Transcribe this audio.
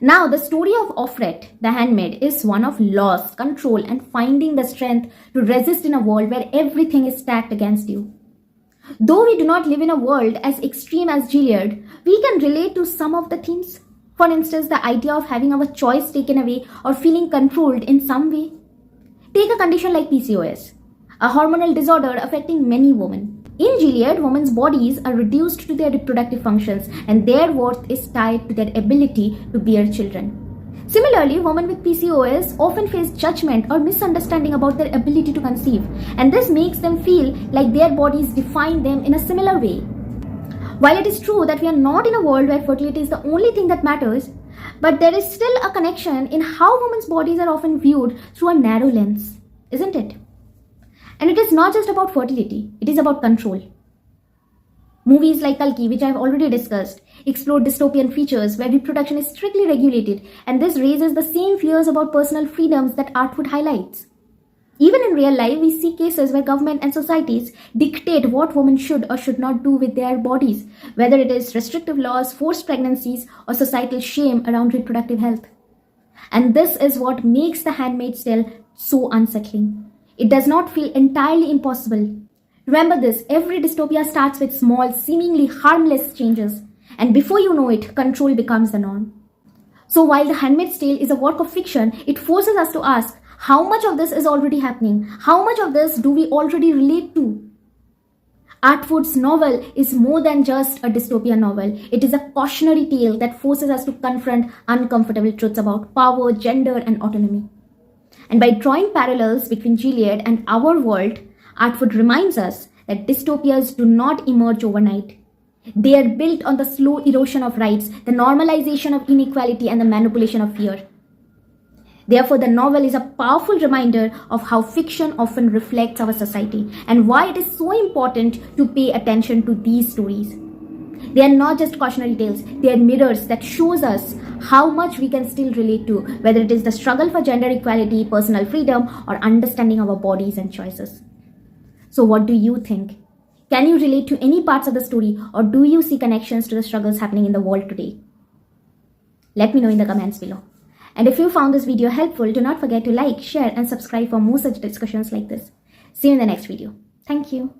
Now, the story of Offred, the handmaid, is one of loss, control, and finding the strength to resist in a world where everything is stacked against you. Though we do not live in a world as extreme as Gilead, we can relate to some of the themes. For instance, the idea of having our choice taken away or feeling controlled in some way. Take a condition like PCOS, a hormonal disorder affecting many women. In Gilead, women's bodies are reduced to their reproductive functions and their worth is tied to their ability to bear children. Similarly, women with PCOS often face judgment or misunderstanding about their ability to conceive, and this makes them feel like their bodies define them in a similar way. While it is true that we are not in a world where fertility is the only thing that matters, but there is still a connection in how women's bodies are often viewed through a narrow lens, isn't it? And it is not just about fertility, it is about control. Movies like Kalki, which I have already discussed, explore dystopian features where reproduction is strictly regulated, and this raises the same fears about personal freedoms that Atwood highlights. Even in real life, we see cases where government and societies dictate what women should or should not do with their bodies, whether it is restrictive laws, forced pregnancies, or societal shame around reproductive health. And this is what makes The Handmaid's Tale so unsettling. It does not feel entirely impossible. Remember this, every dystopia starts with small, seemingly harmless changes, and before you know it, control becomes the norm. So while The Handmaid's Tale is a work of fiction, it forces us to ask, how much of this is already happening? How much of this do we already relate to? Atwood's novel is more than just a dystopian novel. It is a cautionary tale that forces us to confront uncomfortable truths about power, gender, and autonomy. And by drawing parallels between Gilead and our world, Atwood reminds us that dystopias do not emerge overnight. They are built on the slow erosion of rights, the normalization of inequality, and the manipulation of fear. Therefore, the novel is a powerful reminder of how fiction often reflects our society and why it is so important to pay attention to these stories. They are not just cautionary tales, they are mirrors that shows us how much we can still relate to, whether it is the struggle for gender equality, personal freedom, or understanding our bodies and choices. So what do you think? Can you relate to any parts of the story, or do you see connections to the struggles happening in the world today? Let me know in the comments below. And if you found this video helpful, do not forget to like, share, and subscribe for more such discussions like this. See you in the next video. Thank you.